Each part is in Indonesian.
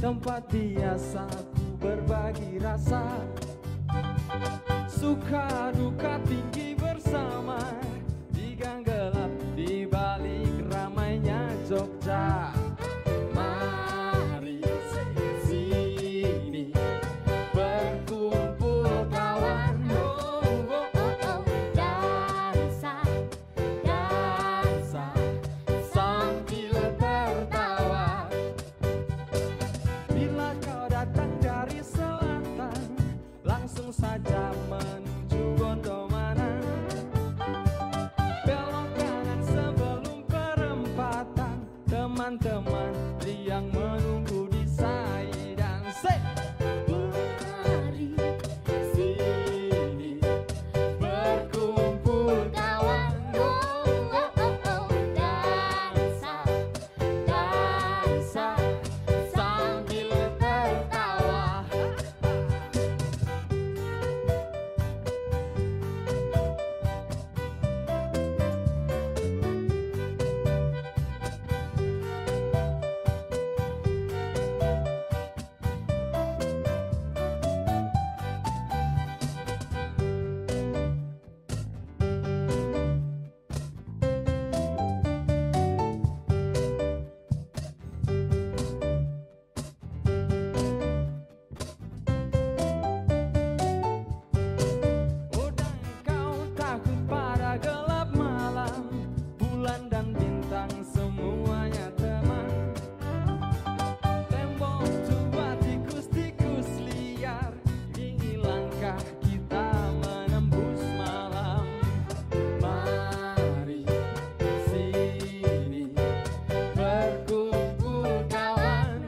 tempat biasa ku berbagi rasa, suka duka tinggi bersama, di gang gelap di balik ramainya Jogja. Mari sini berkumpul kawan, dansa, dansa sambil tertawa. Bila kau datang dari selatan, langsung saja menuju Gondomana. Belok kanan sebelum perempatan, teman-teman yang menunggu di Saidan. Mari Sini berkumpul kawan, dansa, dansa sambil tertawa. Udah kau takut pada gelap malam, bulan dan bintang semuanya teman. Tembok tua, tikus-tikus liar, ini langkah kita menembus malam. Mari sini berkumpul kawan,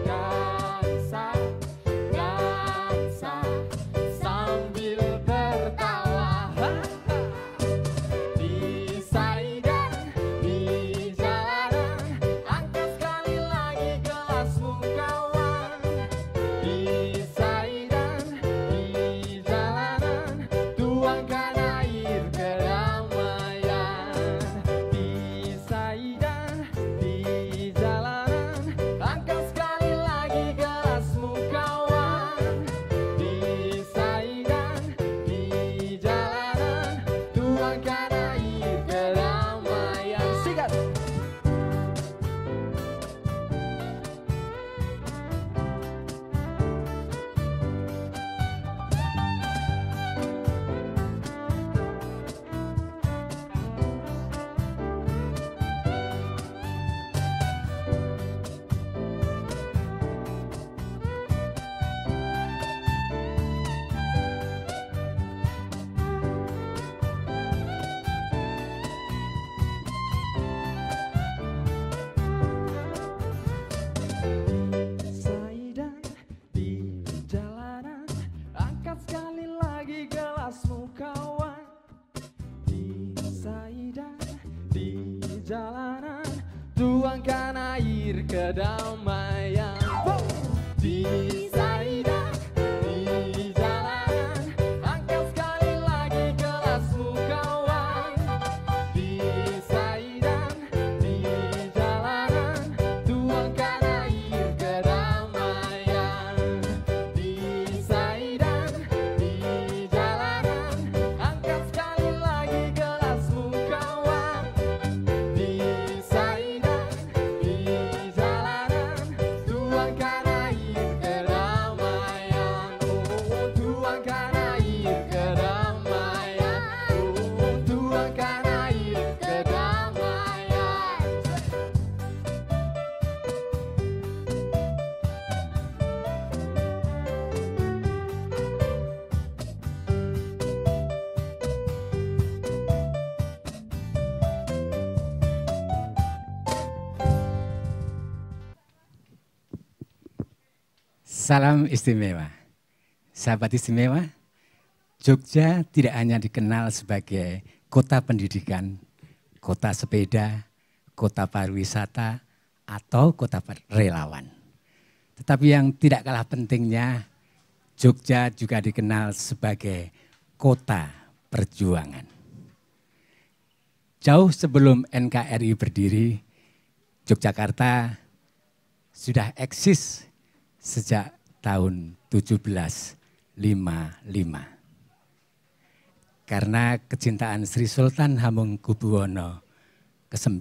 dansa, dansa sambil tertawa. Di Saidan, di jalanan, angkat sekali lagi gelasmu kawan. Di Saidan, di jalanan, tuangkan air kedamaian. Di Saidan, di jalanan, angkat sekali lagi gelasmu kawan. Di Saidan, di jalanan, tuangkan air kedamaian. Sikat. Saidan, di jalanan, angkat sekali lagi gelasmu kawan. Di Saidan, di jalanan, tuangkan air kedamaian. Di Saidan, di jalanan, angkat sekali lagi gelasmu kawan. Di Saidan, di jalanan, tuangkan air kedamaian. Di Saidan, di jalanan, angkat sekali lagi gelasmu kawan. Di Saidan, di jalanan, tuangkan air kedamaian. Oh, tuangkan air kedamaian. Oh, tuangkan air kedamaian. Salam istimewa. Sahabat istimewa, Jogja tidak hanya dikenal sebagai kota pendidikan, kota sepeda, kota pariwisata, atau kota relawan. Tetapi yang tidak kalah pentingnya, Jogja juga dikenal sebagai kota perjuangan. Jauh sebelum NKRI berdiri, Yogyakarta sudah eksis sejak tahun 1755. Karena kecintaan Sri Sultan Hamengkubuwono ke-9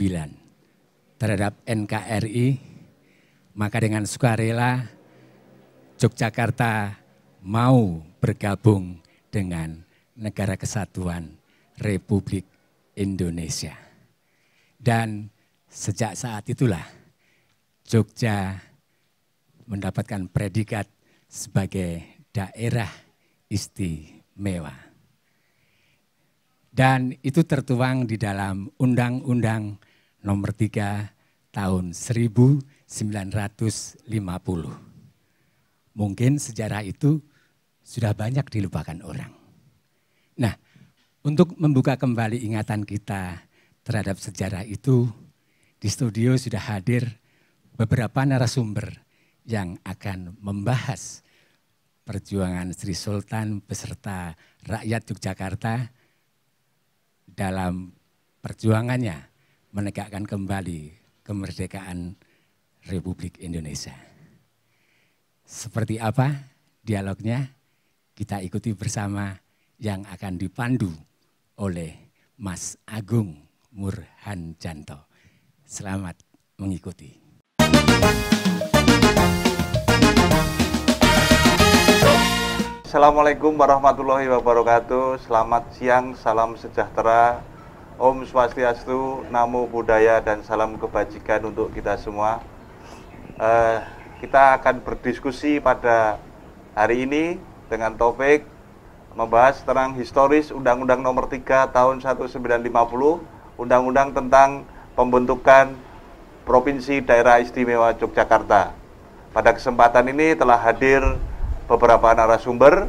terhadap NKRI, maka dengan sukarela Yogyakarta mau bergabung dengan Negara Kesatuan Republik Indonesia. Dan sejak saat itulah Jogja mendapatkan predikat sebagai daerah istimewa. Dan itu tertuang di dalam Undang-Undang Nomor 3 tahun 1950. Mungkin sejarah itu sudah banyak dilupakan orang. Nah, untuk membuka kembali ingatan kita terhadap sejarah itu, di studio sudah hadir beberapa narasumber yang akan membahas perjuangan Sri Sultan beserta rakyat Yogyakarta dalam perjuangannya menegakkan kembali kemerdekaan Republik Indonesia. Seperti apa dialognya? Kita ikuti bersama yang akan dipandu oleh Mas Agung Murhanjanto. Selamat mengikuti. Assalamualaikum warahmatullahi wabarakatuh. Selamat siang, salam sejahtera, Om Swastiastu, Namo Buddhaya, dan salam kebajikan untuk kita semua. Kita akan berdiskusi pada hari ini dengan topik membahas tentang historis Undang-Undang Nomor 3 tahun 1950, Undang-Undang tentang pembentukan Provinsi Daerah Istimewa Yogyakarta. Pada kesempatan ini telah hadir beberapa narasumber.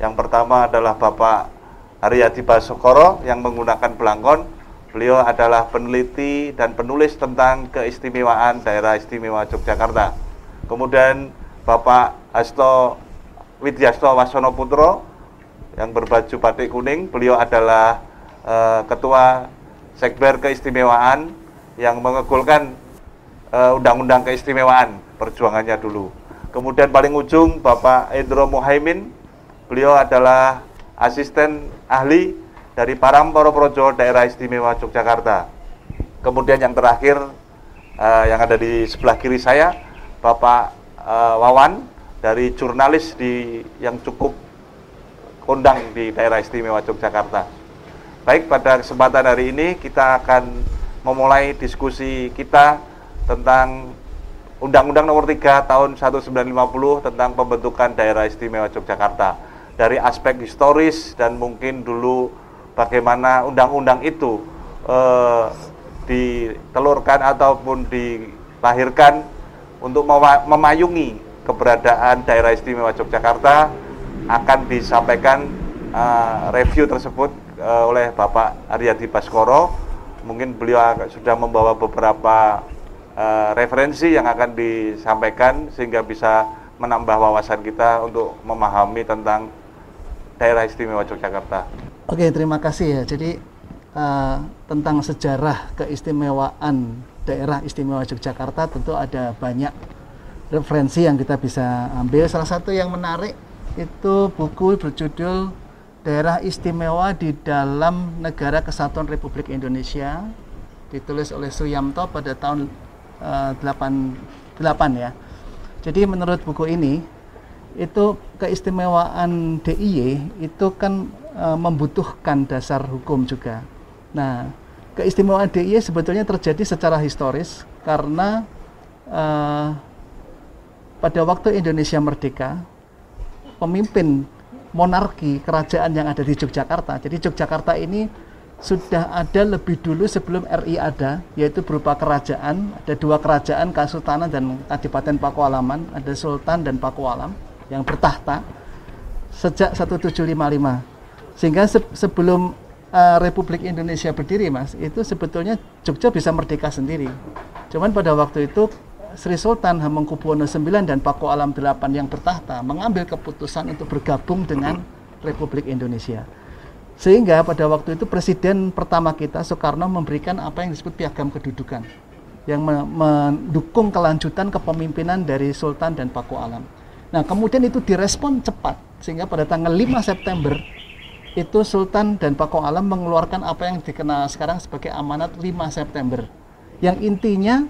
Yang pertama adalah Bapak Haryadi Baskoro yang menggunakan belangkon. Beliau adalah peneliti dan penulis tentang keistimewaan Daerah Istimewa Yogyakarta. Kemudian Bapak Hasto Widyasto Wasono Putro yang berbaju batik kuning. Beliau adalah Ketua Sekber Keistimewaan yang mengegulkan Undang-Undang Keistimewaan, perjuangannya dulu. Kemudian paling ujung Bapak Endro Muhaimin, beliau adalah asisten ahli dari Paramporo Projo Daerah Istimewa Yogyakarta. Kemudian yang terakhir yang ada di sebelah kiri saya, Bapak Wawan dari jurnalis yang cukup kondang di Daerah Istimewa Yogyakarta. Baik, pada kesempatan hari ini kita akan memulai diskusi kita tentang Undang-Undang Nomor 3 tahun 1950 tentang pembentukan Daerah Istimewa Yogyakarta. Dari aspek historis dan mungkin dulu bagaimana undang-undang itu ditelurkan ataupun dilahirkan untuk memayungi keberadaan Daerah Istimewa Yogyakarta, akan disampaikan review tersebut oleh Bapak Haryadi Baskoro. Mungkin beliau sudah membawa beberapa referensi yang akan disampaikan sehingga bisa menambah wawasan kita untuk memahami tentang Daerah Istimewa Yogyakarta. Oke, terima kasih ya. Jadi tentang sejarah keistimewaan Daerah Istimewa Yogyakarta tentu ada banyak referensi yang kita bisa ambil. Salah satu yang menarik itu buku berjudul Daerah Istimewa di dalam Negara Kesatuan Republik Indonesia, ditulis oleh Suyamto pada tahun 88 ya. Jadi menurut buku ini itu keistimewaan DIY itu kan membutuhkan dasar hukum juga. Nah, keistimewaan DIY sebetulnya terjadi secara historis karena pada waktu Indonesia merdeka, pemimpin monarki kerajaan yang ada di Yogyakarta. Jadi Yogyakarta ini sudah ada lebih dulu sebelum RI ada, yaitu berupa kerajaan. Ada dua kerajaan, Kasultanan dan Kadipaten Pakualaman. Ada Sultan dan Pakualam yang bertahta sejak 1755. Sehingga sebelum Republik Indonesia berdiri, Mas, itu sebetulnya Jogja bisa merdeka sendiri. Cuman pada waktu itu Sri Sultan Hamengkubuwono IX dan Pakualam VIII yang bertahta mengambil keputusan untuk bergabung dengan Republik Indonesia. Sehingga pada waktu itu presiden pertama kita, Soekarno, memberikan apa yang disebut piagam kedudukan. yang mendukung kelanjutan kepemimpinan dari Sultan dan Paku Alam. Nah, kemudian itu direspon cepat sehingga pada tanggal 5 September itu Sultan dan Paku Alam mengeluarkan apa yang dikenal sekarang sebagai Amanat 5 September. Yang intinya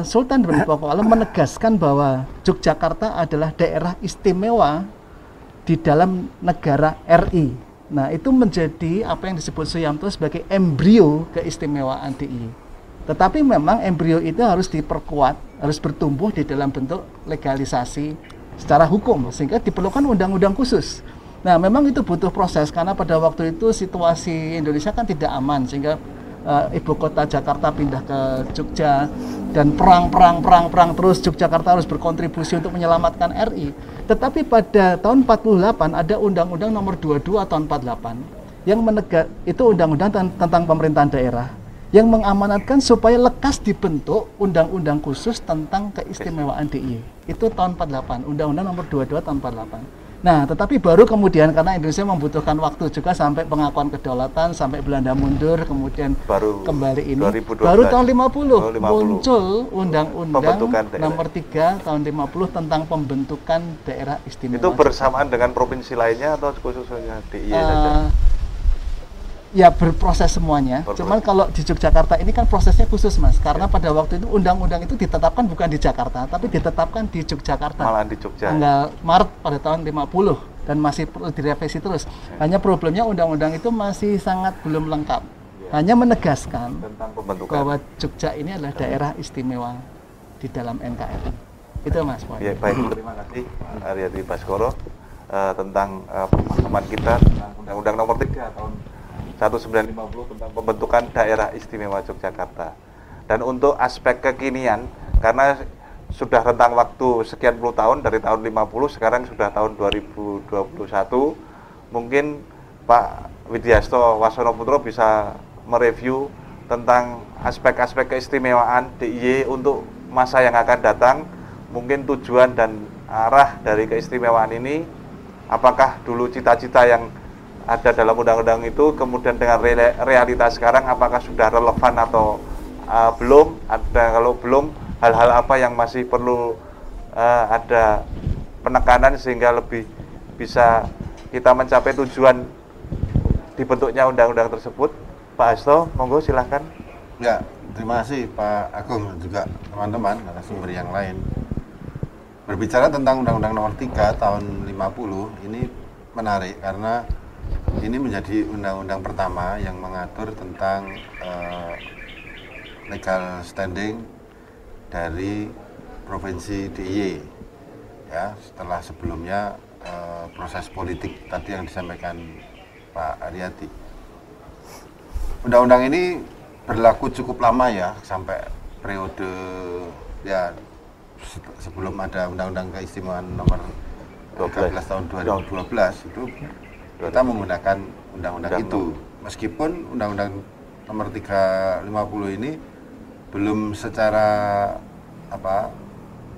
Sultan dan Paku Alam menegaskan bahwa Yogyakarta adalah daerah istimewa di dalam negara RI. Nah, itu menjadi apa yang disebut Suyanto sebagai embrio keistimewaan DIY. Tetapi memang embrio itu harus diperkuat, harus bertumbuh di dalam bentuk legalisasi secara hukum, sehingga diperlukan undang-undang khusus. Nah, memang itu butuh proses karena pada waktu itu situasi Indonesia kan tidak aman, sehingga ibu kota Jakarta pindah ke Jogja dan perang terus Yogyakarta harus berkontribusi untuk menyelamatkan RI. Tetapi pada tahun 48 ada Undang-Undang Nomor 22 tahun 48 yang itu undang-undang tentang pemerintahan daerah yang mengamanatkan supaya lekas dibentuk undang-undang khusus tentang keistimewaan DIY. Itu tahun 48, Undang-Undang Nomor 22 tahun 48. Nah, tetapi baru kemudian karena Indonesia membutuhkan waktu juga sampai pengakuan kedaulatan, sampai Belanda mundur, kemudian baru kembali ini, 2012. Baru tahun 50 muncul Undang-Undang Nomor 3 tahun 50 tentang pembentukan daerah istimewa. Itu bersamaan dengan provinsi lainnya atau khususnya DIY saja? Ya berproses semuanya. Cuman kalau di Yogyakarta ini kan prosesnya khusus, Mas, karena pada waktu itu undang-undang itu ditetapkan bukan di Jakarta, tapi ditetapkan di Yogyakarta. Malah di Jogja. Tanggal Maret pada tahun 50 dan masih perlu direvisi terus. Hanya problemnya undang-undang itu masih sangat belum lengkap. Hanya menegaskan tentang pembentukan bahwa Jogja ini adalah daerah istimewa di dalam NKRI. Itu, Mas, poin. Ya, baik, terima kasih Aryadi Baskoro tentang pemahaman kita tentang Undang-Undang Nomor 3 tahun 1950 tentang pembentukan daerah istimewa Yogyakarta. Dan untuk aspek kekinian, karena sudah rentang waktu sekian puluh tahun dari tahun 50, sekarang sudah tahun 2021, mungkin Pak Widyasto Wasono Putro bisa mereview tentang aspek-aspek keistimewaan DIY untuk masa yang akan datang, mungkin tujuan dan arah dari keistimewaan ini, apakah dulu cita-cita yang ada dalam undang-undang itu, kemudian dengan realitas sekarang apakah sudah relevan atau belum, kalau belum, hal-hal apa yang masih perlu ada penekanan sehingga lebih bisa kita mencapai tujuan dibentuknya undang-undang tersebut. Pak Hasto, monggo silahkan. Ya, terima kasih Pak Agung dan juga teman-teman narasumber yang lain. Berbicara tentang Undang-Undang Nomor 3 tahun 50 ini menarik karena ini menjadi undang-undang pertama yang mengatur tentang legal standing dari Provinsi DIY. Ya, setelah sebelumnya proses politik tadi yang disampaikan Pak Aryadi. Undang-undang ini berlaku cukup lama ya, sampai periode ya sebelum ada Undang-Undang Keistimewaan Nomor 13 tahun 2012 itu kita menggunakan undang-undang itu. Meskipun Undang-Undang Nomor 350 ini belum secara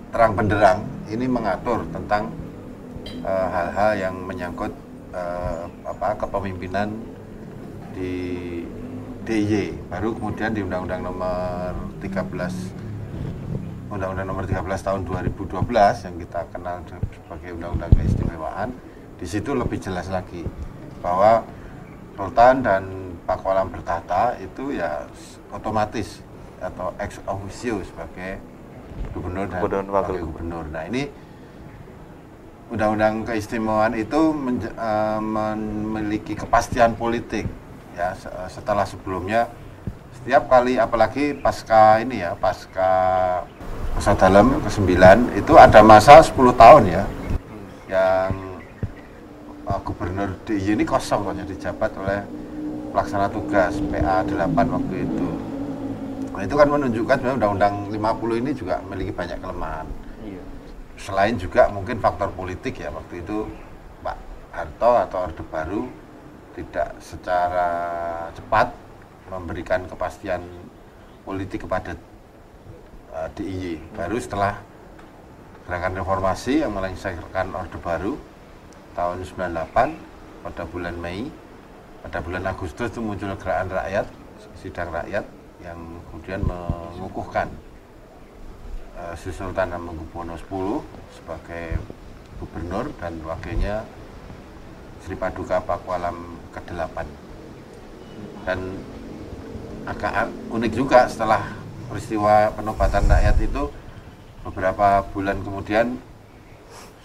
terang benderang ini mengatur tentang hal-hal yang menyangkut kepemimpinan di DIY. Baru kemudian di Undang-Undang Nomor 13 tahun 2012 yang kita kenal sebagai Undang-Undang Keistimewaan, di situ lebih jelas lagi bahwa Sultan dan Paku Alam bertahta itu ya otomatis atau ex officio sebagai gubernur dan wakil gubernur. Nah, ini Undang-Undang Keistimewaan itu memiliki kepastian politik ya, setelah sebelumnya setiap kali, apalagi pasca masa dalam ke-9 itu ada masa 10 tahun ya yang gubernur DIY ini kosong, hanya dijabat oleh pelaksana tugas PA 8 waktu itu. Nah, itu kan menunjukkan sebenarnya Undang-Undang 50 ini juga memiliki banyak kelemahan. Selain juga mungkin faktor politik ya, waktu itu Pak Harto atau Orde Baru tidak secara cepat memberikan kepastian politik kepada DIY. Baru setelah gerakan reformasi yang melengsarkan Orde Baru tahun 98 pada bulan Mei, pada bulan Agustus itu muncul gerakan rakyat, sidang rakyat yang kemudian mengukuhkan Sri Sultan Hamengkubuwono X sebagai gubernur dan wakilnya Sri Paduka Pakualam ke-8. Dan agak unik juga setelah peristiwa penobatan rakyat itu, beberapa bulan kemudian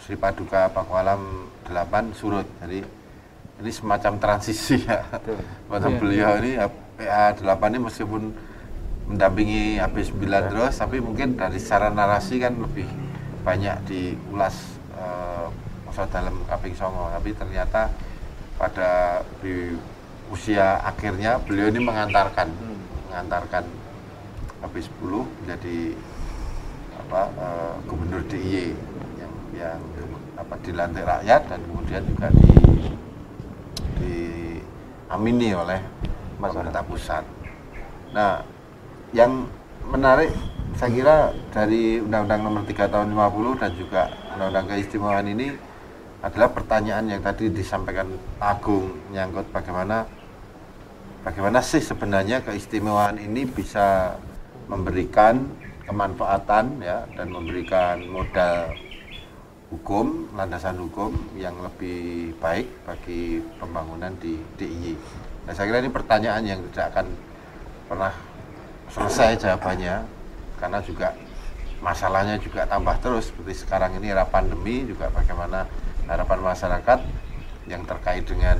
Sri Paduka Pakualam 8 surut. Jadi ini semacam transisi ya. Macam beliau ini PA 8 ini meskipun mendampingi HP9 terus, tapi mungkin dari secara narasi kan lebih banyak diulas dalam Kaping Songo. Tapi ternyata pada di usia akhirnya beliau ini mengantarkan HP10 menjadi gubernur DIY yang dilantik rakyat dan kemudian juga diamini oleh pemerintah pusat. Nah, yang menarik saya kira dari Undang-Undang Nomor 3 Tahun 50 dan juga Undang-Undang Keistimewaan ini adalah pertanyaan yang tadi disampaikan Agung menyangkut bagaimana sih sebenarnya keistimewaan ini bisa memberikan kemanfaatan ya dan memberikan modal hukum, landasan hukum yang lebih baik bagi pembangunan di DIY. Nah, saya kira ini pertanyaan yang tidak akan pernah selesai jawabannya, karena juga masalahnya juga tambah terus. Seperti sekarang ini era pandemi, juga bagaimana harapan masyarakat yang terkait dengan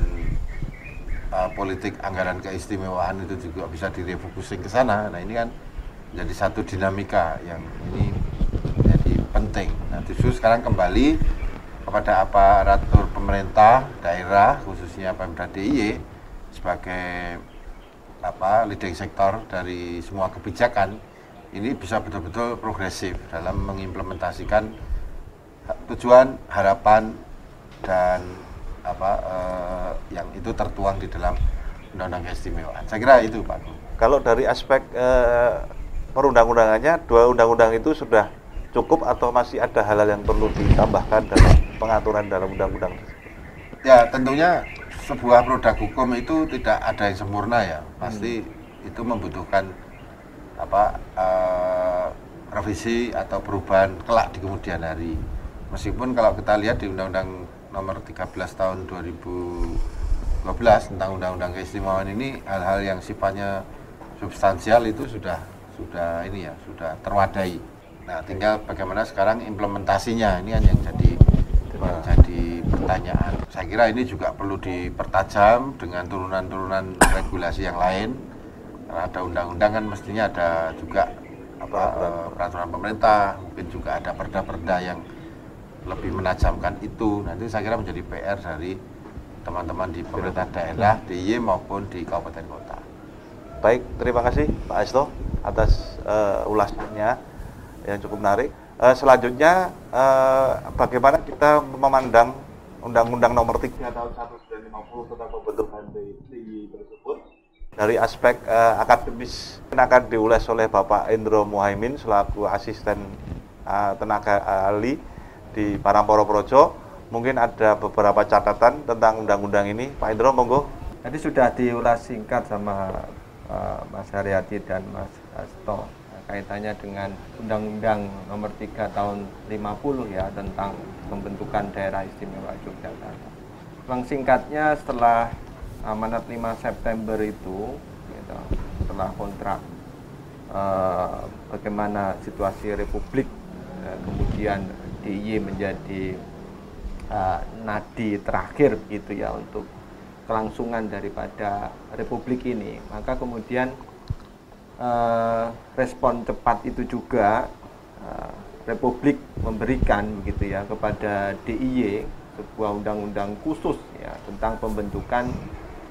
politik anggaran keistimewaan itu juga bisa direfocusing ke sana. Nah, ini kan jadi satu dinamika yang ini menjadi penting. Nah, justru sekarang kembali kepada aparatur pemerintah daerah, khususnya Pemda DIY sebagai leading sektor dari semua kebijakan, ini bisa betul-betul progresif dalam mengimplementasikan tujuan, harapan, dan yang itu tertuang di dalam Undang-Undang Keistimewaan. Saya kira itu, Pak. Kalau dari aspek perundang-undangannya, 2 undang-undang itu sudah cukup atau masih ada hal-hal yang perlu ditambahkan dalam pengaturan dalam undang-undang? Ya, tentunya sebuah produk hukum itu tidak ada yang sempurna ya. Pasti itu membutuhkan revisi atau perubahan kelak di kemudian hari. Meskipun kalau kita lihat di Undang-Undang Nomor 13 Tahun 2012 tentang Undang-Undang Keistimewaan ini, hal-hal yang sifatnya substansial itu sudah terwadai. Nah, tinggal bagaimana sekarang implementasinya, ini kan yang jadi pertanyaan. Saya kira ini juga perlu dipertajam dengan turunan-turunan regulasi yang lain. Karena ada undang-undang kan mestinya ada juga peraturan pemerintah, mungkin juga ada perda-perda yang lebih menajamkan itu. Nanti saya kira menjadi PR dari teman-teman di pemerintah daerah, DIY maupun di kabupaten kota. Baik, terima kasih Pak Hasto atas ulasannya yang cukup menarik. Selanjutnya, bagaimana kita memandang Undang-Undang Nomor 3 Tahun 1950 tentang pembentukan DIY tersebut dari aspek akademis, yang akan diulas oleh Bapak Indro Muhaimin selaku asisten tenaga ahli di Parangporo Projo. Mungkin ada beberapa catatan tentang undang-undang ini, Pak Indro, monggo. Tadi sudah diulas singkat sama Mas Haryati dan Mas Hasto kaitannya dengan Undang-Undang Nomor 3 Tahun 50 ya tentang pembentukan Daerah Istimewa Yogyakarta. Memang singkatnya setelah amanat 5 September itu, gitu, setelah kontrak bagaimana situasi Republik, kemudian DIY menjadi nadi terakhir gitu ya untuk kelangsungan daripada Republik ini, maka kemudian respon cepat itu juga Republik memberikan begitu ya kepada DIY sebuah undang-undang khusus ya tentang pembentukan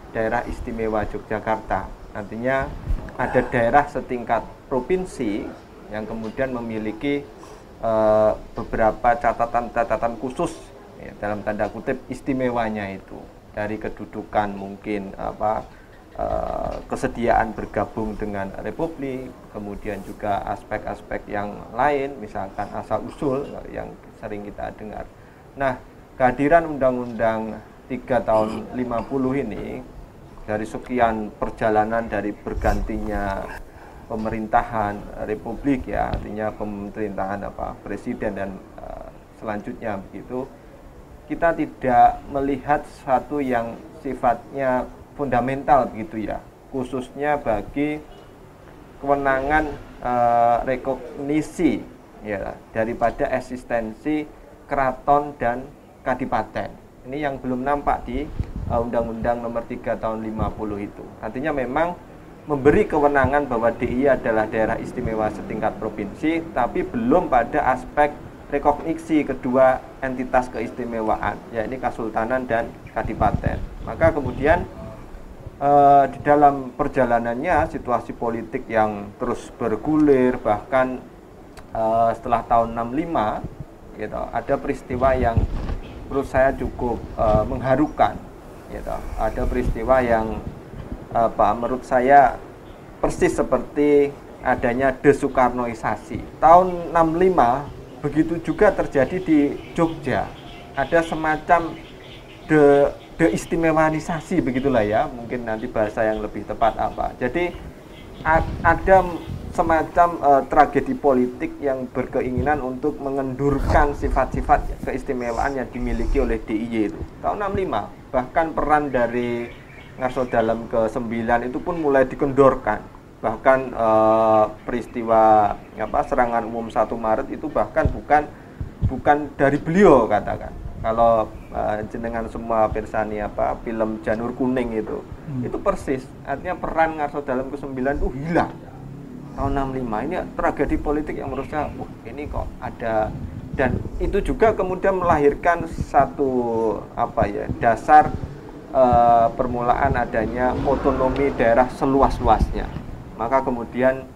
Daerah Istimewa Yogyakarta. Nantinya ada daerah setingkat provinsi yang kemudian memiliki beberapa catatan khusus ya, dalam tanda kutip istimewanya itu, dari kedudukan mungkin kesediaan bergabung dengan Republik, kemudian juga aspek-aspek yang lain, misalkan asal-usul yang sering kita dengar. Nah, kehadiran Undang-Undang 3 Tahun 50 ini, dari sekian perjalanan dari bergantinya pemerintahan republik ya, artinya pemerintahan presiden dan selanjutnya begitu, kita tidak melihat sesuatu yang sifatnya fundamental begitu ya, khususnya bagi kewenangan rekognisi ya daripada eksistensi keraton dan kadipaten. Ini yang belum nampak di Undang-Undang Nomor 3 Tahun 50 itu. Artinya memang memberi kewenangan bahwa DIY adalah daerah istimewa setingkat provinsi, tapi belum pada aspek rekognisi kedua entitas keistimewaan, yakni Kasultanan dan Kadipaten. Maka kemudian di dalam perjalanannya situasi politik yang terus bergulir, bahkan setelah tahun 65 gitu, ada peristiwa yang menurut saya cukup mengharukan gitu. Ada peristiwa yang menurut saya persis seperti adanya desoekarnoisasi. Tahun 65 begitu juga terjadi di Jogja. Ada semacam deistimewanisasi begitulah ya, mungkin nanti bahasa yang lebih tepat apa. Jadi ada semacam tragedi politik yang berkeinginan untuk mengendurkan sifat-sifat keistimewaan yang dimiliki oleh DIY itu. Tahun 65, bahkan peran dari Ngarso Dalam ke-9 itu pun mulai dikendorkan. Bahkan peristiwa serangan umum 1 Maret itu bahkan bukan dari beliau katakan. Kalau jenengan semua pirsani film Janur Kuning itu persis, artinya peran Ngarso Dalam ke-9 itu hilang tahun 65. Ini tragedi politik yang menurut saya ini kok ada, dan itu juga kemudian melahirkan satu dasar permulaan adanya otonomi daerah seluas-luasnya. Maka kemudian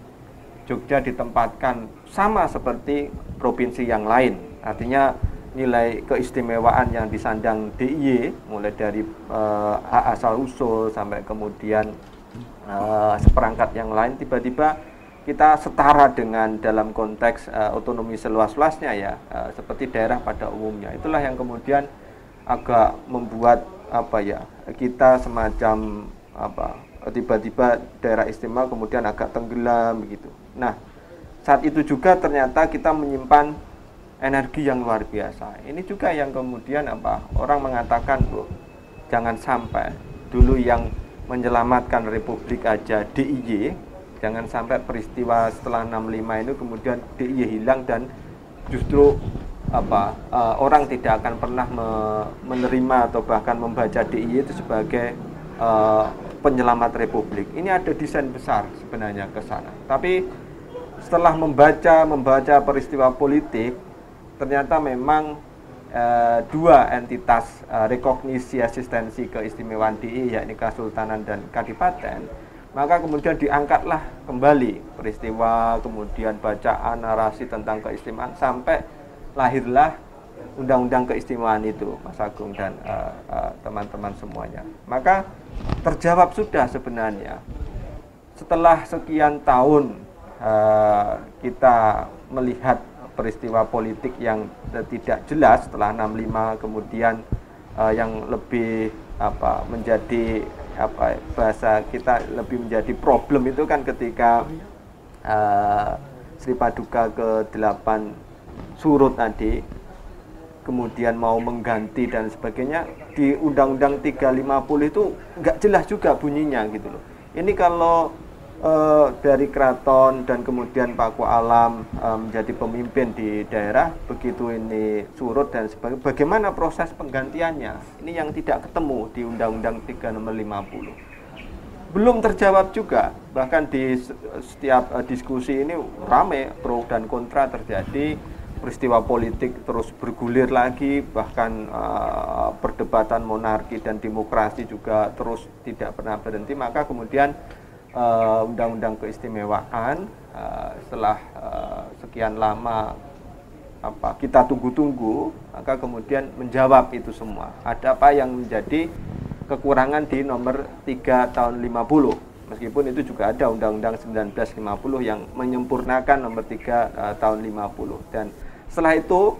Jogja ditempatkan sama seperti provinsi yang lain, artinya nilai keistimewaan yang disandang DIY mulai dari hak asal usul sampai kemudian seperangkat yang lain, tiba-tiba kita setara dengan dalam konteks otonomi seluas-luasnya ya, seperti daerah pada umumnya. Itulah yang kemudian agak membuat kita semacam tiba-tiba daerah istimewa kemudian agak tenggelam begitu. Nah, saat itu juga ternyata kita menyimpan energi yang luar biasa. Ini juga yang kemudian orang mengatakan jangan sampai dulu yang menyelamatkan Republik aja DIY, jangan sampai peristiwa setelah 65 itu kemudian DIY hilang dan justru orang tidak akan pernah menerima atau bahkan membaca DIY itu sebagai penyelamat Republik. Ini ada desain besar sebenarnya ke sana. Tapi setelah membaca peristiwa politik, ternyata memang dua entitas rekognisi eksistensi keistimewaan DIY, yakni Kasultanan dan Kadipaten, maka kemudian diangkatlah kembali peristiwa, kemudian bacaan narasi tentang keistimewaan, sampai lahirlah Undang-Undang Keistimewaan itu, Mas Agung dan teman-teman semuanya. Maka terjawab sudah sebenarnya setelah sekian tahun kita melihat peristiwa politik yang tidak jelas setelah 65, kemudian yang lebih menjadi bahasa kita lebih menjadi problem itu kan ketika Sri Paduka ke-8 surut tadi, kemudian mau mengganti dan sebagainya. Di Undang-Undang 350 itu nggak jelas juga bunyinya gitu loh. Ini kalau dari keraton dan kemudian Paku Alam menjadi pemimpin di daerah, begitu ini surut dan sebagainya, bagaimana proses penggantiannya? Ini yang tidak ketemu di Undang-Undang 3 Nomor 50. Belum terjawab juga, bahkan di setiap diskusi ini ramai, pro dan kontra terjadi, peristiwa politik terus bergulir lagi, bahkan perdebatan monarki dan demokrasi juga terus tidak pernah berhenti. Maka kemudian Undang-Undang Keistimewaan setelah sekian lama kita tunggu-tunggu, maka kemudian menjawab itu semua. Ada apa yang menjadi kekurangan di Nomor 3 Tahun 50, meskipun itu juga ada Undang-Undang 1950 yang menyempurnakan Nomor 3 Tahun 50. Dan setelah itu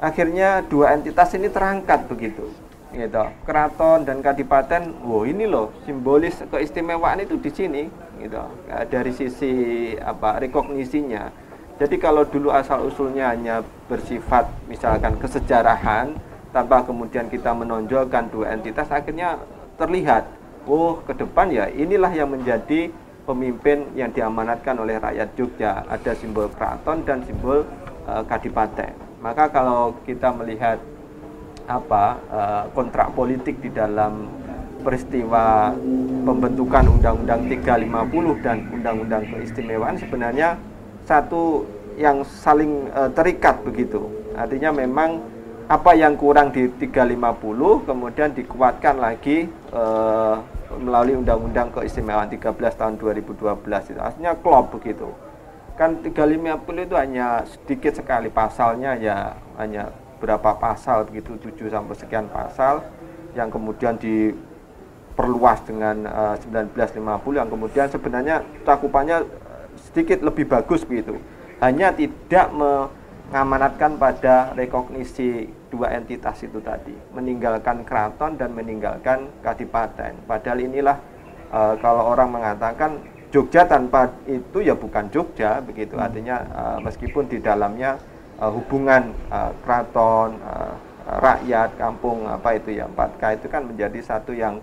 akhirnya dua entitas ini terangkat begitu. gitu. Keraton dan kadipaten, wow ini loh simbolis keistimewaan itu di sini, gitu. Dari sisi apa rekognisinya. Jadi kalau dulu asal usulnya hanya bersifat misalkan kesejarahan, tanpa kemudian kita menonjolkan dua entitas, akhirnya terlihat, oh ke depan ya inilah yang menjadi pemimpin yang diamanatkan oleh rakyat Jogja. Ada simbol keraton dan simbol kadipaten. Maka kalau kita melihat kontrak politik di dalam peristiwa pembentukan Undang-Undang 350 dan Undang-Undang Keistimewaan sebenarnya satu yang saling terikat begitu. Artinya memang apa yang kurang di 350 kemudian dikuatkan lagi melalui Undang-Undang Keistimewaan 13 tahun 2012 itu. Artinya klop begitu. Kan 350 itu hanya sedikit sekali pasalnya, ya hanya berapa pasal begitu, 7 sampai sekian pasal yang kemudian diperluas dengan 1950 yang kemudian sebenarnya cakupannya sedikit lebih bagus begitu. Hanya tidak mengamanatkan pada rekognisi dua entitas itu tadi, meninggalkan keraton dan meninggalkan kadipaten. Padahal inilah kalau orang mengatakan Jogja tanpa itu ya bukan Jogja begitu. Artinya meskipun di dalamnya hubungan keraton, rakyat, kampung apa itu ya 4K itu kan menjadi satu yang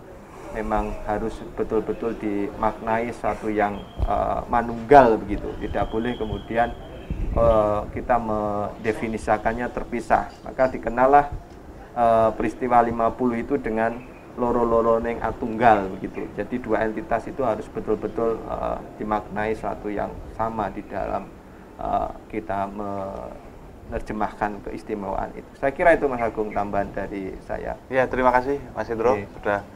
memang harus betul-betul dimaknai, satu yang manunggal begitu. Tidak boleh kemudian kita mendefinisikannya terpisah. Maka dikenallah peristiwa 50 itu dengan loro-loro neng atunggal begitu. Jadi dua entitas itu harus betul-betul dimaknai satu yang sama di dalam kita menerjemahkan keistimewaan itu. Saya kira itu Mas Agung tambahan dari saya. Ya, terima kasih Mas Indro. Sudah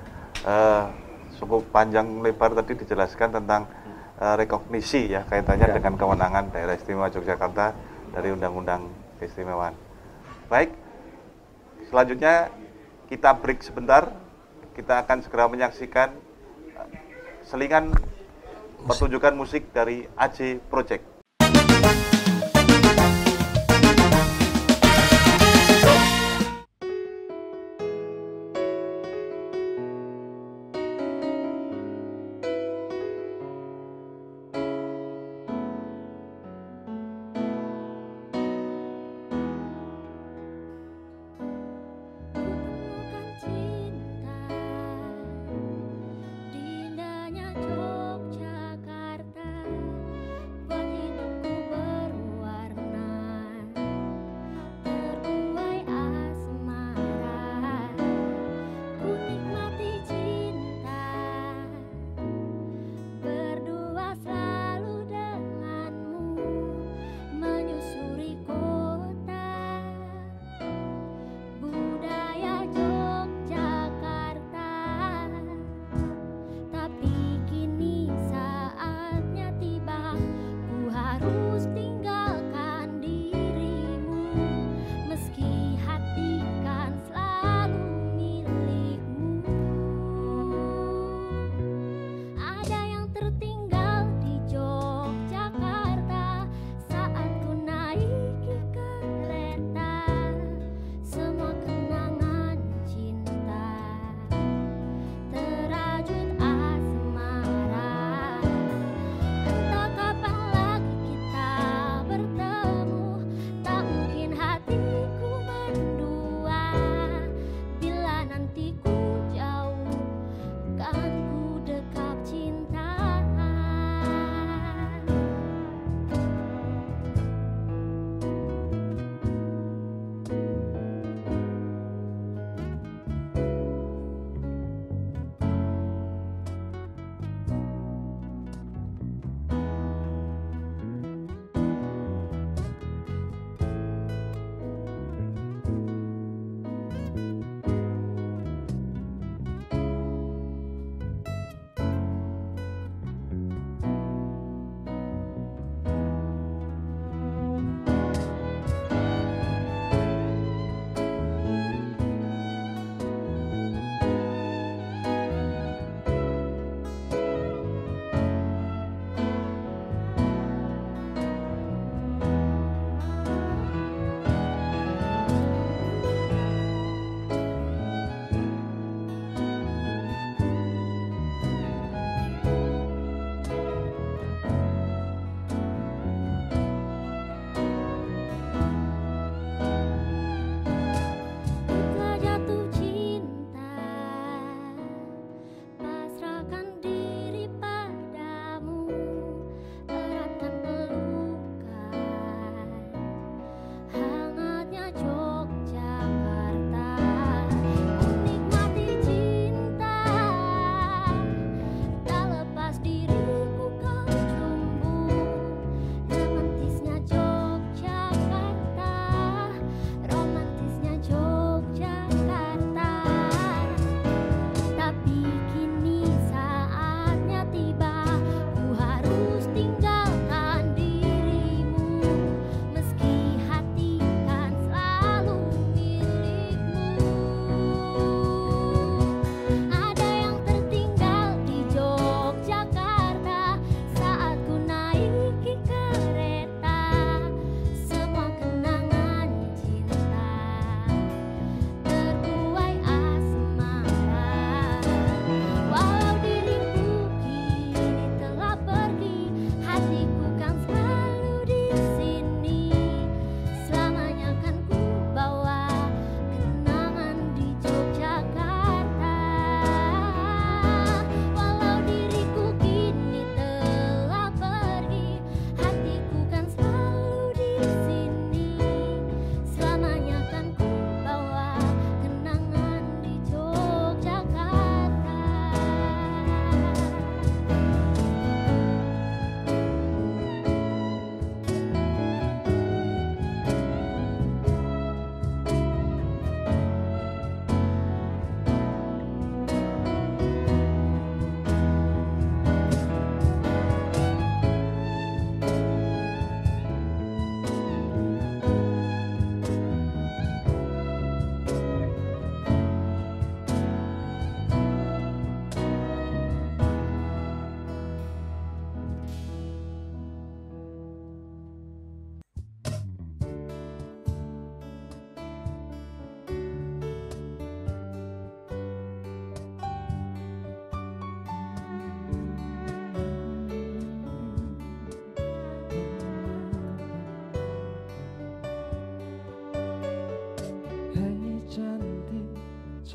cukup panjang lebar tadi dijelaskan tentang rekognisi ya kaitannya dengan kewenangan Daerah Istimewa Yogyakarta dari Undang-Undang Keistimewaan. Baik, selanjutnya kita break sebentar. Kita akan segera menyaksikan selingan pertunjukan musik dari AJ Project. Indahnya Yogyakarta, buat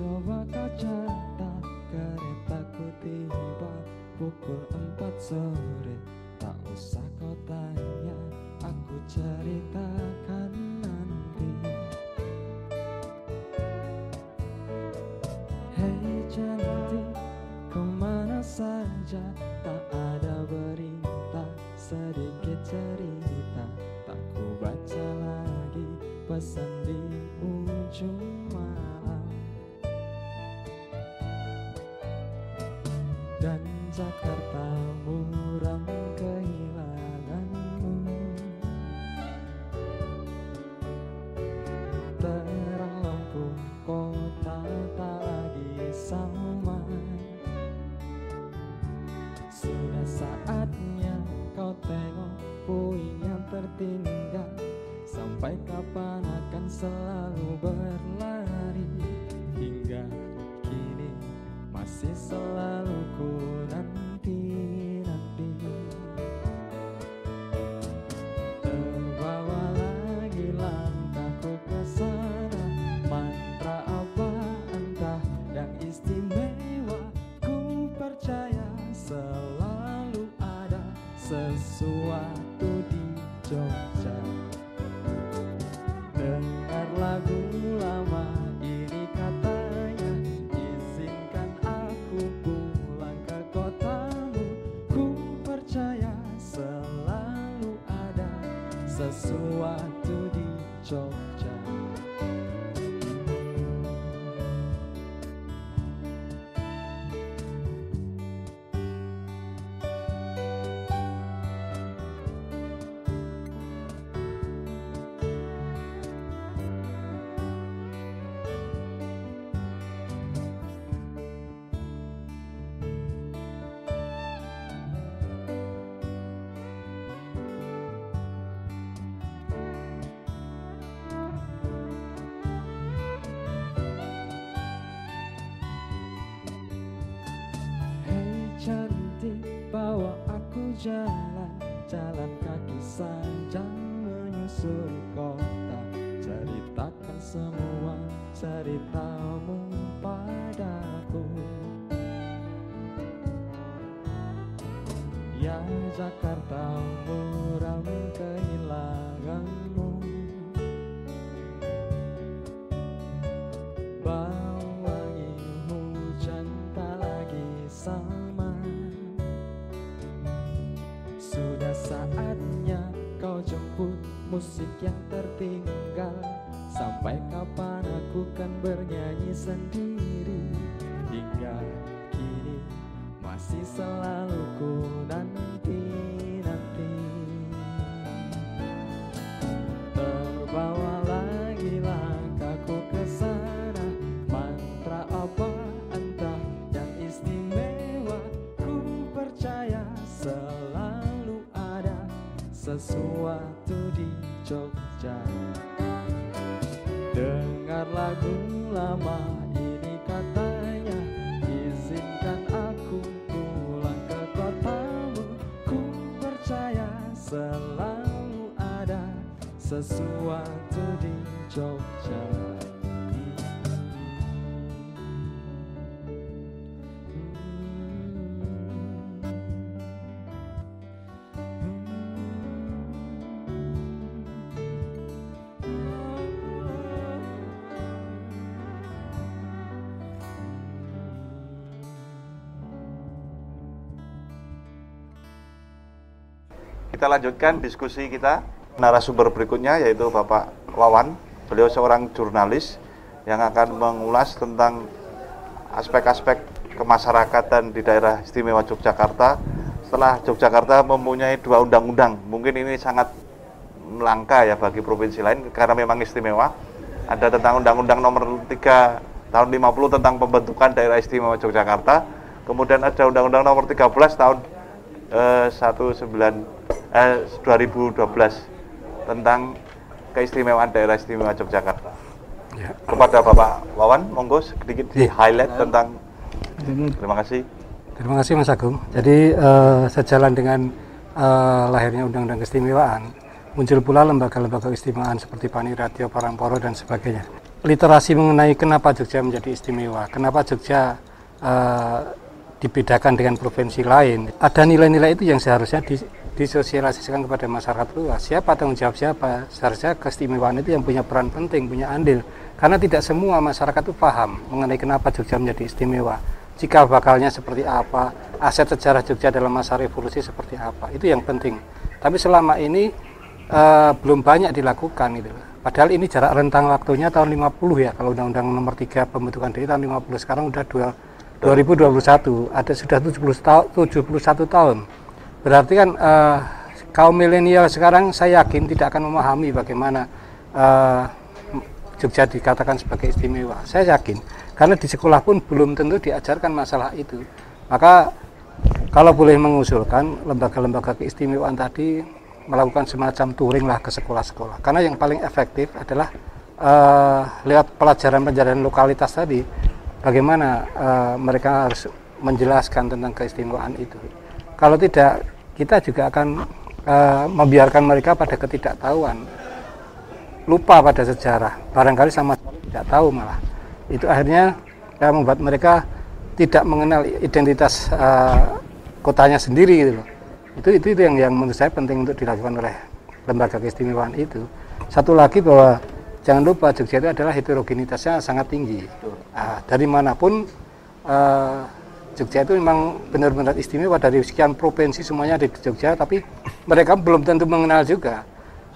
Coba kau catat, keretaku tiba pukul 4 sore. Tak usah kau tanya, aku ceritakan nanti. Hei cantik, kemana saja? Tak ada berita, sedikit cerita. Tak ku baca lagi pesan di ujung malam. Dan Jakarta muram kehilanganmu. Terang lampu kota tak lagi sama. Sudah saatnya kau tengok puing yang tertinggal. Sampai kapan akan selalu berlari? Hingga kini masih selalu ku nanti-nanti. Terbawa lagi langkahku ke sana. Mantra apa entah yang istimewa. Ku percaya selalu ada sesuatu di Jogja. Dengar lagu lama ini katanya, izinkan aku pulang ke kotamu. Ku percaya selalu ada sesuatu di Jogja. Cantik, bawa aku jalan kaki saja menyusuri kota. Ceritakan semua ceritamu padaku. Ya Jakarta muram kehilanganmu. Bau wangi hujan tak lagi sama. Sudah saatnya kau jemput musik yang tertinggal. Sampai kapan aku kan bernyanyi sendiri? Hingga kini masih selalu ku nanti-nanti. Terbawa lagi langkahku ke sana. Mantra apa entah yang istimewa. Ku percaya selalu ada sesuatu di Jogja. Dengar lagu lama ini katanya, izinkan aku pulang ke kotamu. Ku percaya selalu ada sesuatu di Jogja. Kita lanjutkan diskusi kita. Narasumber berikutnya yaitu Bapak Wawan. Beliau seorang jurnalis yang akan mengulas tentang aspek-aspek kemasyarakatan di daerah istimewa Yogyakarta. Setelah Yogyakarta mempunyai 2 undang-undang, mungkin ini sangat langka ya bagi provinsi lain karena memang istimewa. Ada tentang Undang-Undang Nomor 3 Tahun 50 tentang pembentukan daerah istimewa Yogyakarta. Kemudian ada Undang-Undang Nomor 13 Tahun 2012 tentang keistimewaan daerah istimewa Yogyakarta. Ya. Kepada Bapak Wawan, monggo sedikit di highlight tentang. Terima kasih. Terima kasih Mas Agung. Jadi sejalan dengan lahirnya Undang-Undang Keistimewaan, muncul pula lembaga-lembaga keistimewaan seperti Paniratio, Parangporo dan sebagainya. literasi mengenai kenapa Jogja menjadi istimewa, kenapa Jogja dibedakan dengan provinsi lain. Ada nilai-nilai itu yang seharusnya disosialisasikan kepada masyarakat luas. Siapa tanggung jawab siapa? Seharusnya keistimewaan itu yang punya peran penting, punya andil. Karena tidak semua masyarakat itu paham mengenai kenapa Jogja menjadi istimewa. Cikal bakalnya seperti apa, aset sejarah Jogja dalam masa revolusi seperti apa. Itu yang penting. Tapi selama ini belum banyak dilakukan gitu. Padahal ini jarak rentang waktunya tahun 50 ya. Kalau Undang-Undang Nomor 3 Pembentukan DIY tahun 50, sekarang udah 2021, ada sudah 71 tahun. Berarti kan kaum milenial sekarang saya yakin tidak akan memahami bagaimana Jogja dikatakan sebagai istimewa. Saya yakin, karena di sekolah pun belum tentu diajarkan masalah itu. Maka kalau boleh mengusulkan lembaga-lembaga keistimewaan tadi melakukan semacam touring lah ke sekolah-sekolah. Karena yang paling efektif adalah lewat pelajaran-pelajaran lokalitas tadi, bagaimana mereka harus menjelaskan tentang keistimewaan itu. Kalau tidak, kita juga akan membiarkan mereka pada ketidaktahuan, lupa pada sejarah, barangkali sama sekali tidak tahu malah. Itu akhirnya membuat mereka tidak mengenal identitas kotanya sendiri gitu loh. Itu yang menurut saya penting untuk dilakukan oleh lembaga keistimewaan itu. Satu lagi bahwa jangan lupa Jogja itu adalah heterogenitasnya sangat tinggi. Dari manapun Jogja itu memang benar-benar istimewa, dari sekian provinsi semuanya ada di Jogja, tapi mereka belum tentu mengenal juga.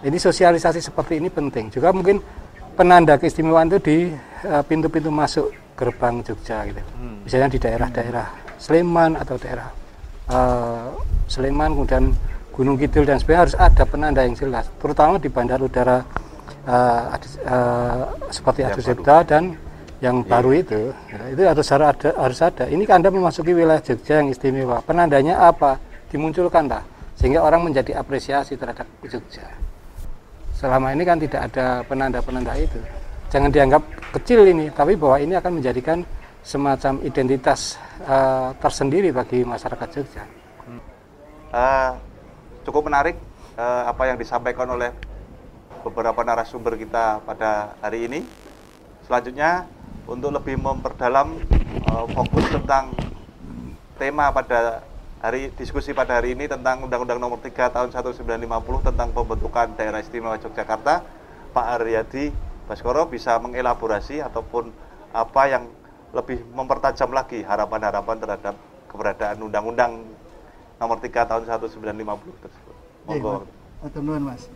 Ini sosialisasi seperti ini penting. Juga mungkin penanda keistimewaan itu di pintu-pintu masuk gerbang Jogja gitu. Misalnya di daerah-daerah Sleman atau daerah Sleman, kemudian Gunung Kidul dan sebagainya, harus ada penanda yang jelas, terutama di bandar udara seperti Adi Sucipto dan yang baru itu harus ada. Ini kan Anda memasuki wilayah Jogja yang istimewa, penandanya apa? Dimunculkanlah sehingga orang menjadi apresiasi terhadap Jogja. Selama ini kan tidak ada penanda-penanda itu. Jangan dianggap kecil ini, tapi bahwa ini akan menjadikan semacam identitas tersendiri bagi masyarakat Jogja. Cukup menarik apa yang disampaikan oleh beberapa narasumber kita pada hari ini. Selanjutnya, untuk lebih memperdalam fokus tentang tema pada diskusi pada hari ini tentang Undang-Undang Nomor 3 Tahun 1950 tentang pembentukan Daerah Istimewa Yogyakarta, Pak Haryadi Baskoro bisa mengelaborasi ataupun apa yang lebih mempertajam lagi harapan-harapan terhadap keberadaan Undang-Undang Nomor 3 Tahun 1950 tersebut. Monggo. Mas.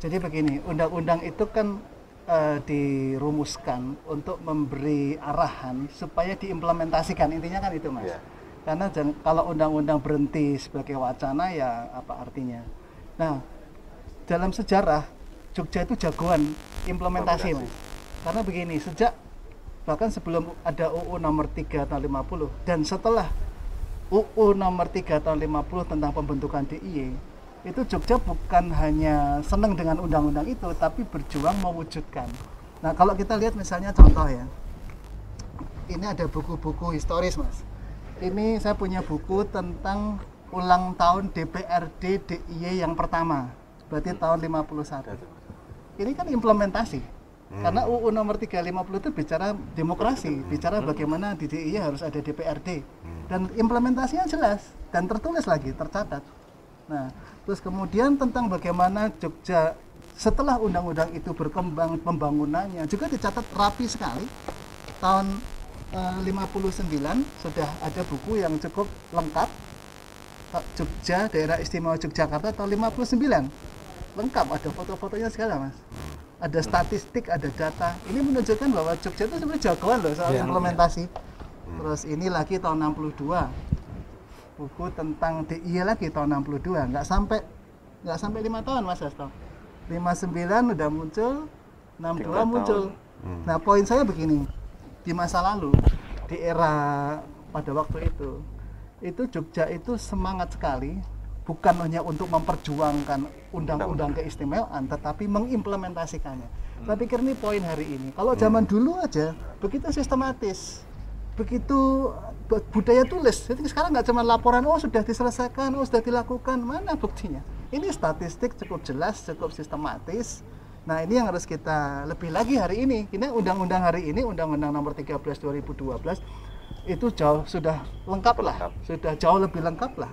Jadi begini, undang-undang itu kan dirumuskan untuk memberi arahan supaya diimplementasikan, intinya kan itu, Mas. Yeah. Karena kalau undang-undang berhenti sebagai wacana, ya apa artinya? Nah, dalam sejarah Jogja itu jagoan implementasi, Mas. Karena begini, bahkan sebelum ada UU Nomor 3 Tahun 50 dan setelah UU Nomor 3 Tahun 50 tentang pembentukan DIY, itu Jogja bukan hanya senang dengan undang-undang itu, tapi berjuang mewujudkan. Nah, kalau kita lihat misalnya contoh ya, ini ada buku-buku historis, Mas. Ini saya punya buku tentang ulang tahun DPRD DIY yang pertama, berarti tahun 51. Ini kan implementasi, karena UU Nomor 350 itu bicara demokrasi, bicara bagaimana di DIY harus ada DPRD, dan implementasinya jelas dan tertulis lagi, tercatat. Nah, terus kemudian tentang bagaimana Jogja setelah undang-undang itu berkembang pembangunannya juga dicatat rapi sekali. Tahun 59 sudah ada buku yang cukup lengkap, Jogja, Daerah Istimewa Yogyakarta tahun 59. Lengkap, ada foto-fotonya segala, Mas. Ada statistik, ada data. Ini menunjukkan bahwa Jogja itu sebenarnya jagoan loh soal implementasi. Terus ini lagi tahun 62. Buku tentang DIY lagi tahun 62, nggak sampai 5 tahun, Mas Hasto. 59 udah muncul, 62 muncul. Nah, poin saya begini, di masa lalu, di era pada waktu itu Jogja itu semangat sekali, bukan hanya untuk memperjuangkan undang-undang keistimewaan, tetapi mengimplementasikannya. Saya pikir ini poin hari ini. Kalau zaman dulu aja begitu sistematis, begitu budaya tulis. Jadi sekarang nggak cuma laporan, oh sudah diselesaikan, oh sudah dilakukan, mana buktinya? Ini statistik cukup jelas, cukup sistematis, Nah, ini yang harus kita lebih lagi hari ini. Ini undang-undang hari ini, Undang-Undang Nomor 13 2012 itu jauh sudah lengkap lah, sudah jauh lebih lengkap lah.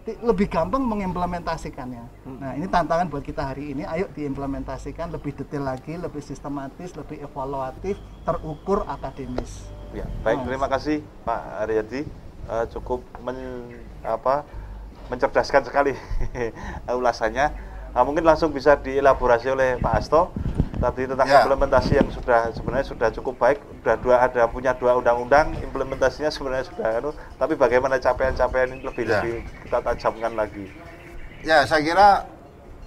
Lebih gampang mengimplementasikannya. Nah, ini tantangan buat kita hari ini. Ayo diimplementasikan lebih detail lagi, lebih sistematis, lebih evaluatif, terukur, akademis. Ya, baik, terima kasih Pak Aryadi. Cukup mencerdaskan sekali ulasannya. Mungkin langsung bisa dielaborasi oleh Pak Hasto tadi tentang implementasi yang sebenarnya sudah cukup baik. Punya dua undang-undang, implementasinya sebenarnya sudah tapi bagaimana capaian-capaian ini lebih kita tajamkan lagi. Ya, saya kira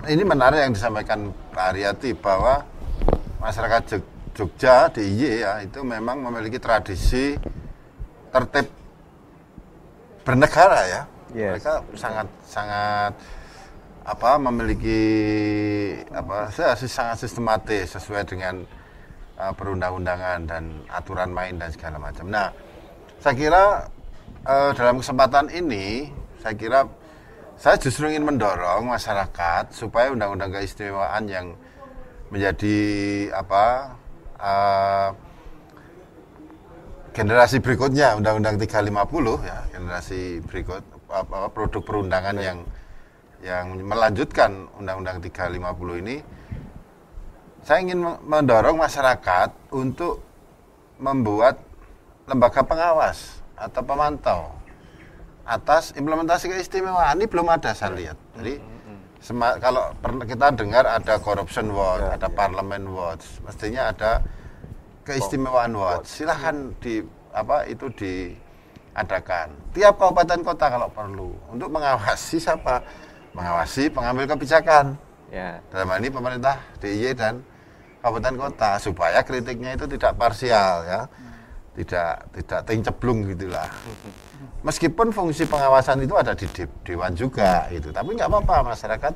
ini menarik yang disampaikan Pak Aryadi bahwa masyarakat Jogja DIY ya itu memang memiliki tradisi tertib bernegara ya. Yes. Mereka sangat memiliki sangat sistematis sesuai dengan perundang-undangan dan aturan main dan segala macam. Nah, saya kira dalam kesempatan ini saya justru ingin mendorong masyarakat supaya undang-undang keistimewaan yang menjadi generasi berikutnya Undang-Undang 350 ya, generasi berikut produk perundangan yang melanjutkan Undang-Undang 350 ini, saya ingin mendorong masyarakat untuk membuat lembaga pengawas atau pemantau atas implementasi keistimewaan. Ini belum ada saya lihat. Jadi kalau kita dengar ada Corruption Watch, ada Parliament Watch, mestinya ada keistimewaan Watch. Silahkan itu diadakan. Tiap kabupaten kota kalau perlu untuk mengawasi siapa? Mengawasi pengambil kebijakan. Ya. Dalam hal ini pemerintah DIY dan kabupaten kota supaya kritiknya itu tidak parsial ya. Tidak ceblung gitulah. Meskipun fungsi pengawasan itu ada di Dewan juga itu, tapi nggak apa-apa masyarakat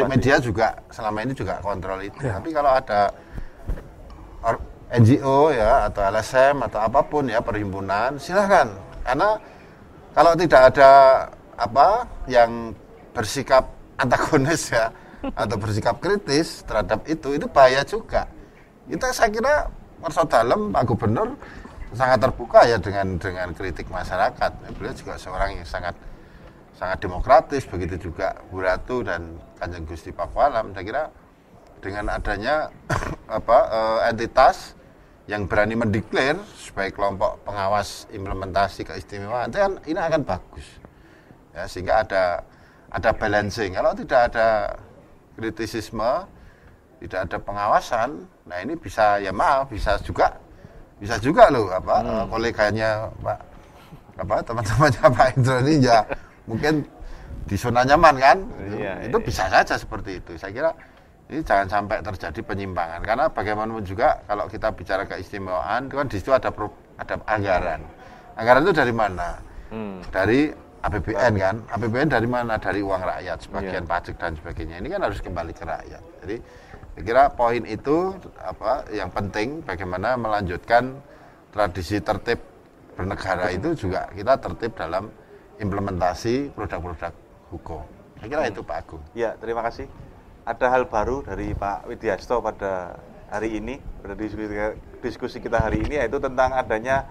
media juga selama ini juga kontrol itu. Ya. Tapi kalau ada NGO ya atau LSM atau apapun ya perhimpunan silahkan, karena kalau tidak ada yang bersikap antagonis ya atau bersikap kritis terhadap itu bahaya juga. Saya kira Warsa Dalem Pak Gubernur sangat terbuka ya dengan kritik masyarakat. Beliau juga seorang yang sangat demokratis, begitu juga Bu Ratu dan Kanjeng Gusti Pakualam. Saya kira dengan adanya entitas yang berani mendeklar sebagai kelompok pengawas implementasi keistimewaan, ini akan bagus. Ya, sehingga ada balancing. Kalau tidak ada kritisisme, tidak ada pengawasan, nah ini bisa juga loh koleganya teman-temannya Pak Indro ini ya mungkin di zona nyaman kan, itu bisa saja seperti itu. Saya kira ini jangan sampai terjadi penyimpangan, karena bagaimanapun juga kalau kita bicara keistimewaan itu kan di situ ada anggaran itu dari mana? Dari APBN kan, APBN dari mana? Dari uang rakyat, sebagian pajak dan sebagainya. Ini kan harus kembali ke rakyat. Jadi saya kira poin itu yang penting, bagaimana melanjutkan tradisi tertib bernegara itu juga kita tertib dalam implementasi produk-produk hukum. Saya kira itu Pak Agung. Ya, terima kasih. Ada hal baru dari Pak Widyasto pada hari ini, pada diskusi kita hari ini, yaitu tentang adanya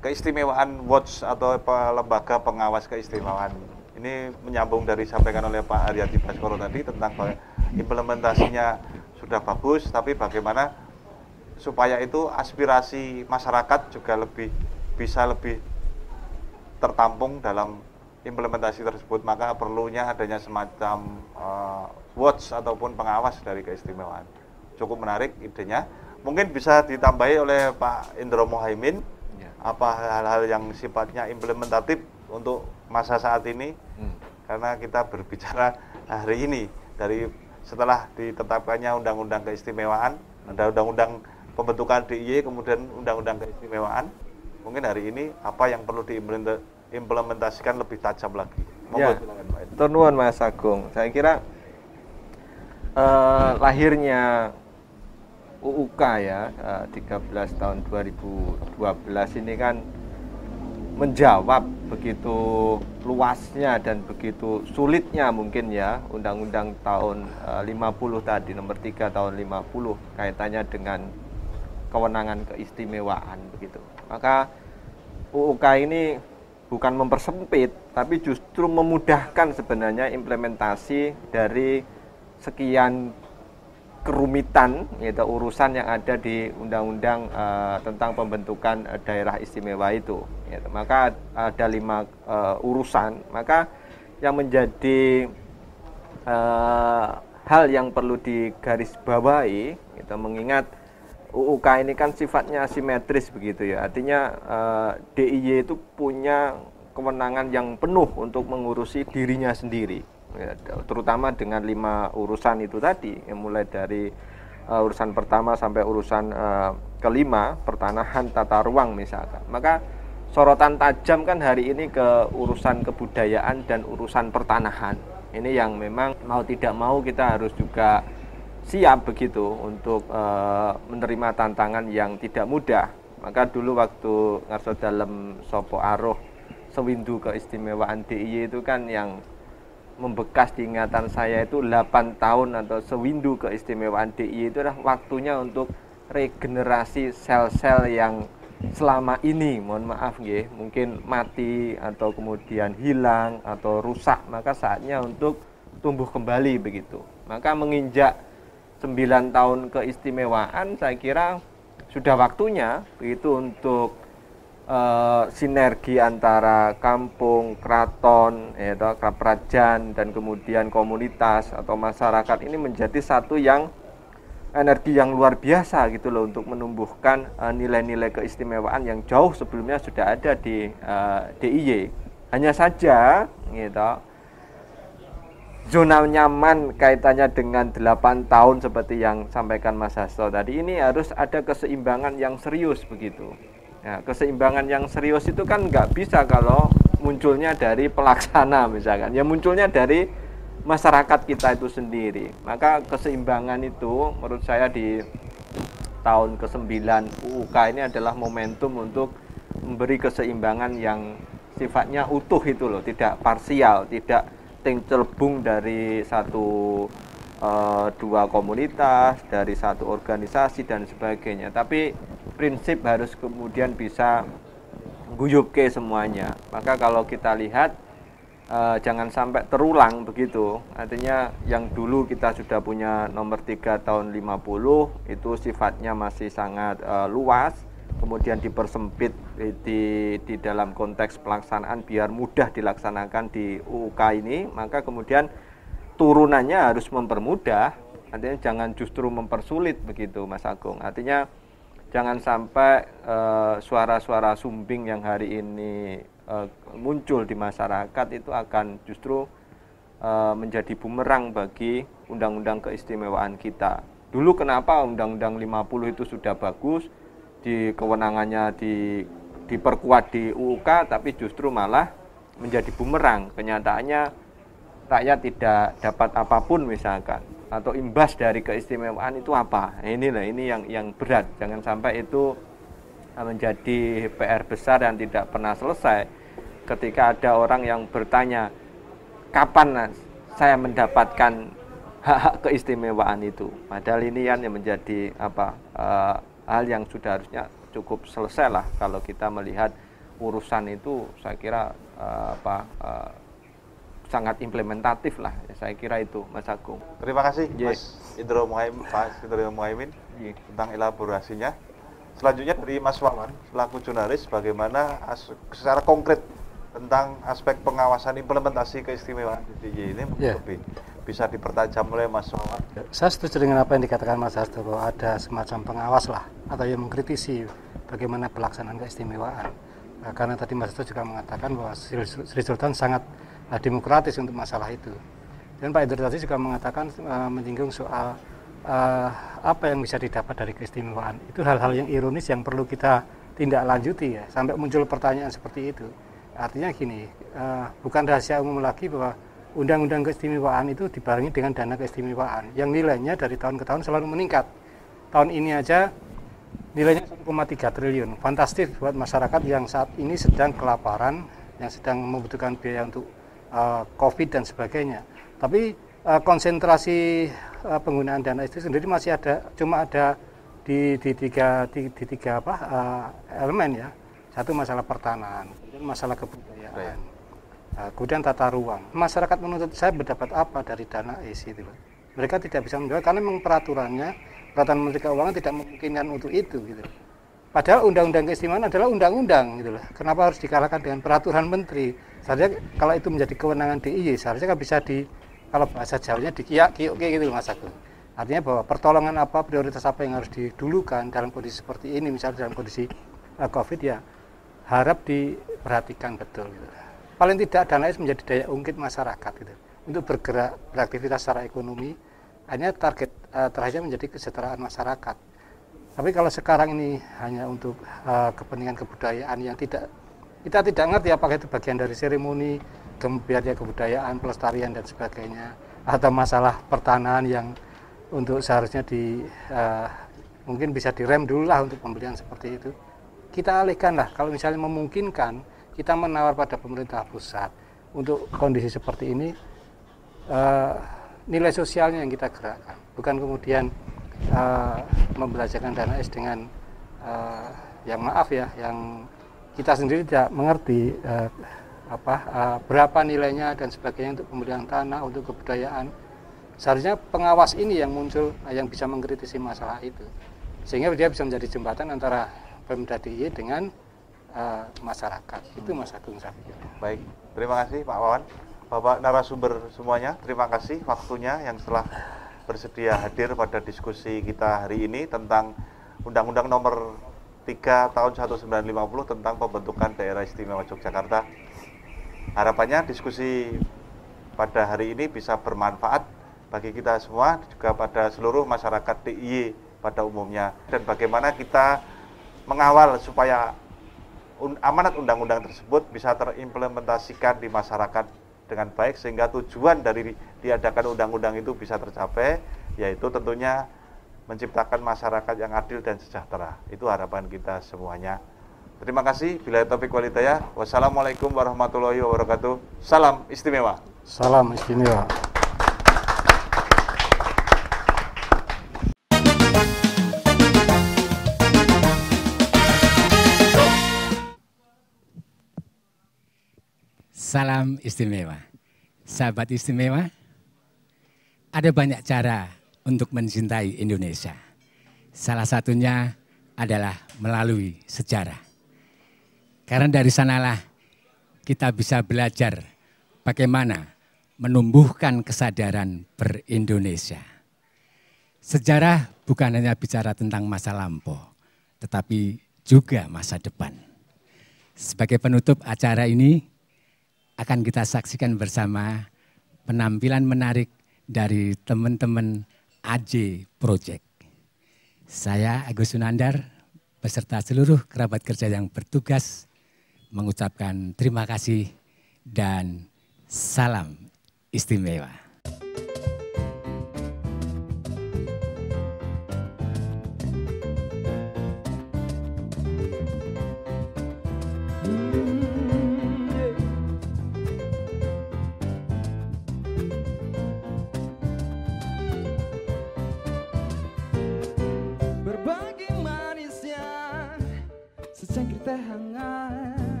keistimewaan Watch atau lembaga pengawas keistimewaan. Ini menyambung dari disampaikan oleh Pak Aryadi Baskoro tadi tentang implementasinya sudah bagus, tapi bagaimana supaya itu aspirasi masyarakat juga bisa lebih tertampung dalam implementasi tersebut, maka perlunya adanya semacam watch ataupun pengawas dari keistimewaan. Cukup menarik idenya. Mungkin bisa ditambahi oleh Pak Indro Mohaimin apa hal-hal yang sifatnya implementatif untuk masa saat ini, karena kita berbicara hari ini dari setelah ditetapkannya undang-undang keistimewaan, ada undang-undang pembentukan DIY, kemudian undang-undang keistimewaan. Mungkin hari ini apa yang perlu diimplementasikan lebih tajam lagi. Tunuhun Mas Agung. Saya kira lahirnya UUK ya 13 tahun 2012 ini kan menjawab begitu luasnya dan begitu sulitnya mungkin ya Undang-Undang tahun 50 tadi, nomor 3 tahun 50, kaitannya dengan kewenangan keistimewaan begitu. Maka UUK ini bukan mempersempit, tapi justru memudahkan sebenarnya implementasi dari sekian kerumitan, yaitu urusan yang ada di undang-undang tentang pembentukan daerah istimewa itu. Maka ada 5 urusan. Maka yang menjadi hal yang perlu digarisbawahi, kita mengingat UUK ini kan sifatnya asimetris begitu ya. Artinya DIY itu punya kewenangan yang penuh untuk mengurusi dirinya sendiri. Ya, terutama dengan 5 urusan itu tadi, yang mulai dari urusan pertama sampai urusan kelima, pertanahan, tata ruang misalkan. Maka sorotan tajam kan hari ini ke urusan kebudayaan dan urusan pertanahan. Ini yang memang mau tidak mau kita harus juga siap begitu untuk menerima tantangan yang tidak mudah. Maka dulu waktu ngarso dalem Sopo Aruh sewindu keistimewaan DIY itu kan yang membekas di ingatan saya itu 8 tahun atau sewindu keistimewaan DIY itu adalah waktunya untuk regenerasi sel-sel yang selama ini, mohon maaf nggih, mungkin mati atau kemudian hilang atau rusak, maka saatnya untuk tumbuh kembali begitu. Maka menginjak 9 tahun keistimewaan saya kira sudah waktunya begitu untuk sinergi antara kampung, keraton, kerajaan dan kemudian komunitas atau masyarakat ini menjadi satu yang energi yang luar biasa gitu loh untuk menumbuhkan nilai-nilai keistimewaan yang jauh sebelumnya sudah ada di DIY. Hanya saja gitu, zona nyaman kaitannya dengan 8 tahun seperti yang sampaikan Mas Hasto tadi, ini harus ada keseimbangan yang serius begitu. Ya, keseimbangan yang serius itu kan nggak bisa kalau munculnya dari pelaksana misalkan, ya munculnya dari masyarakat kita itu sendiri. Maka keseimbangan itu menurut saya di tahun ke-9 UUK ini adalah momentum untuk memberi keseimbangan yang sifatnya utuh itu loh, tidak parsial, tidak tercelebung dari satu dua komunitas, dari satu organisasi dan sebagainya, tapi prinsip harus kemudian bisa guyup ke semuanya. Maka kalau kita lihat jangan sampai terulang begitu. Artinya yang dulu kita sudah punya nomor 3 tahun 50 itu sifatnya masih sangat luas, kemudian dipersempit di dalam konteks pelaksanaan biar mudah dilaksanakan di UUK ini, maka kemudian turunannya harus mempermudah, artinya jangan justru mempersulit begitu Mas Agung. Artinya jangan sampai suara-suara sumbing yang hari ini muncul di masyarakat itu akan justru menjadi bumerang bagi undang-undang keistimewaan kita. Dulu kenapa undang-undang 50 itu sudah bagus, di kewenangannya diperkuat di UUK, tapi justru malah menjadi bumerang. Kenyataannya rakyat tidak dapat apapun misalkan, atau imbas dari keistimewaan itu apa? Ini yang berat. Jangan sampai itu menjadi PR besar yang tidak pernah selesai. Ketika ada orang yang bertanya, kapan saya mendapatkan hak-hak keistimewaan itu? Padahal ini yang menjadi hal yang sudah harusnya cukup selesai lah kalau kita melihat urusan itu. Saya kira sangat implementatif lah, saya kira itu Mas Agung. Terima kasih Mas Indro Muhaimin tentang elaborasinya. Selanjutnya dari Mas Wawan selaku jurnalis, bagaimana secara konkret tentang aspek pengawasan implementasi keistimewaan DIY ini lebih bisa dipertajam oleh Mas Wawan. Saya setuju dengan apa yang dikatakan Mas Hasto, bahwa ada semacam pengawas lah atau yang mengkritisi bagaimana pelaksanaan keistimewaan. Karena tadi Mas Hasto juga mengatakan bahwa Sri Sultan sangat demokratis untuk masalah itu. Dan Pak Indro tadi juga mengatakan menyinggung soal apa yang bisa didapat dari keistimewaan. Itu hal-hal yang ironis yang perlu kita tindak lanjuti ya, sampai muncul pertanyaan seperti itu. Artinya gini, bukan rahasia umum lagi bahwa undang-undang keistimewaan itu dibarengi dengan dana keistimewaan yang nilainya dari tahun ke tahun selalu meningkat. Tahun ini aja nilainya 1,3 triliun. Fantastis buat masyarakat yang saat ini sedang kelaparan, yang sedang membutuhkan biaya untuk COVID dan sebagainya. Tapi konsentrasi penggunaan dana itu sendiri masih ada, cuma ada di tiga elemen ya. Satu masalah pertanahan, kemudian masalah kebudayaan, kemudian tata ruang. Masyarakat menuntut saya berdapat apa dari dana ACE itu? Mereka tidak bisa menjawab karena memang peraturan Menteri Keuangan tidak memungkinkan untuk itu gitu. Padahal undang-undang keistimewaan adalah undang-undang gitu loh. Kenapa harus dikalahkan dengan peraturan menteri? Seharusnya kalau itu menjadi kewenangan DIY, seharusnya kan bisa kalau bahasa Jawanya dikiak-kiuk gitu loh Mas Agung. Artinya bahwa pertolongan apa, prioritas apa yang harus didulukan dalam kondisi seperti ini, misalnya dalam kondisi COVID ya, harap diperhatikan betul gitu. Paling tidak dana itu menjadi daya ungkit masyarakat gitu. Untuk bergerak, beraktivitas secara ekonomi, hanya target terakhirnya menjadi kesejahteraan masyarakat. Tapi kalau sekarang ini hanya untuk kepentingan kebudayaan yang kita tidak ngerti apakah itu bagian dari seremoni, kemudian ya kebudayaan, pelestarian dan sebagainya, atau masalah pertanahan yang untuk seharusnya mungkin bisa direm dulu lah untuk pembelian seperti itu. Kita alihkanlah, kalau misalnya memungkinkan, kita menawar pada pemerintah pusat untuk kondisi seperti ini, nilai sosialnya yang kita gerakkan, bukan kemudian membelajarkan dana ACE dengan yang maaf ya, yang kita sendiri tidak mengerti berapa nilainya dan sebagainya untuk pembelian tanah, untuk kebudayaan. Seharusnya pengawas ini yang muncul, yang bisa mengkritisi masalah itu, sehingga dia bisa menjadi jembatan antara Pemda DIY dengan masyarakat. Itu Mas Agung saya pikir. Baik, terima kasih Pak Wawan. Bapak narasumber semuanya, terima kasih waktunya yang telah bersedia hadir pada diskusi kita hari ini tentang Undang-Undang Nomor 3 Tahun 1950 tentang pembentukan Daerah Istimewa Yogyakarta. Harapannya diskusi pada hari ini bisa bermanfaat bagi kita semua, juga pada seluruh masyarakat DIY pada umumnya, dan bagaimana kita mengawal supaya amanat undang-undang tersebut bisa terimplementasikan di masyarakat dengan baik, sehingga tujuan dari diadakan undang-undang itu bisa tercapai, yaitu tentunya menciptakan masyarakat yang adil dan sejahtera. Itu harapan kita semuanya. Terima kasih. Billahi taufiq wal hidayah. Wassalamualaikum warahmatullahi wabarakatuh. Salam istimewa. Salam istimewa. Salam istimewa. Sahabat istimewa, ada banyak cara untuk mencintai Indonesia. Salah satunya adalah melalui sejarah. Karena dari sanalah kita bisa belajar bagaimana menumbuhkan kesadaran ber-Indonesia. Sejarah bukan hanya bicara tentang masa lampau, tetapi juga masa depan. Sebagai penutup acara ini, akan kita saksikan bersama penampilan menarik dari teman-teman AJ Project. Saya Agus Sunandar beserta seluruh kerabat kerja yang bertugas mengucapkan terima kasih dan salam istimewa.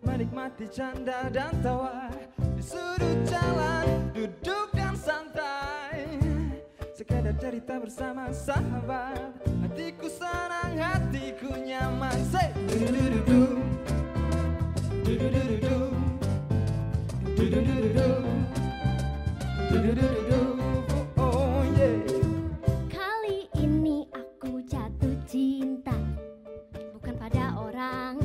Menikmati canda dan tawa di sudut jalan, duduk dan santai, sekedar cerita bersama sahabat. Hatiku senang, hatiku nyaman. Say du-du-du-du, du-du-du-du, du-du-du-du, du-du-du-du. Oh yeah. Kali ini aku jatuh cinta, bukan pada orang,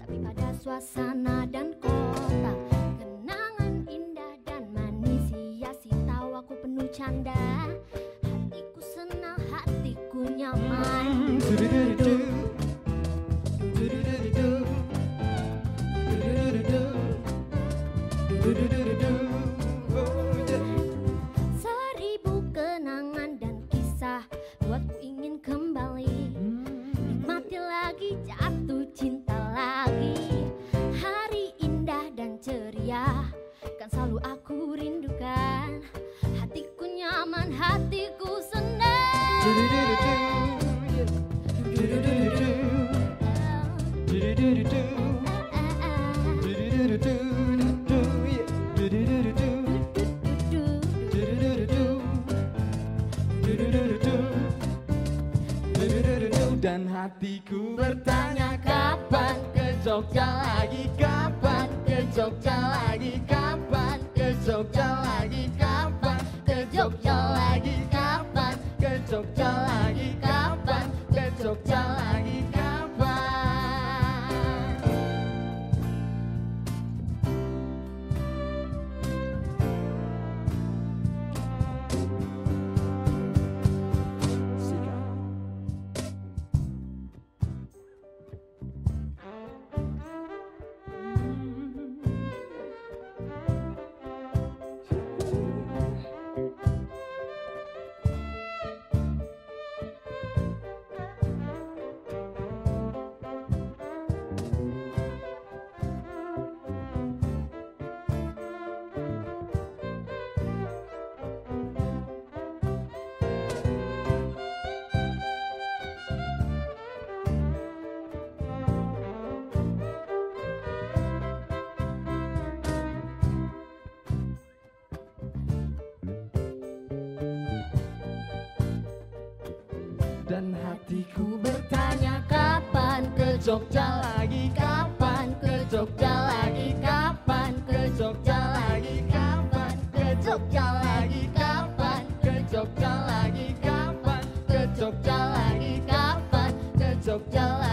tapi pada suasana dan kota. Kenangan indah dan manis hiasi tawaku penuh canda. Hatiku senang, hatiku nyaman. Du-du-du-du, du-du-du-du, du-du-du-du, du-du-du-du. Oh yeah. Seribu kenangan dan kisah buatku ingin kembali, nikmati lagi, jatuh cinta lagi. Hari ini Dan hatiku bertanya kapan ke Jogja lagi, kapan ke Jogja lagi, kapan ke Jogja lagi, kapan ke Jogja lagi, kapan ke Jogja lagi, kapan ke Jogja lagi, kapan. Dan hatiku bertanya kapan ke Jogja lagi, kapan ke Jogja lagi, kapan ke Jogja lagi, kapan ke Jogja lagi, kapan ke Jogja lagi, kapan ke Jogja lagi, kapan ke Jogja lagi.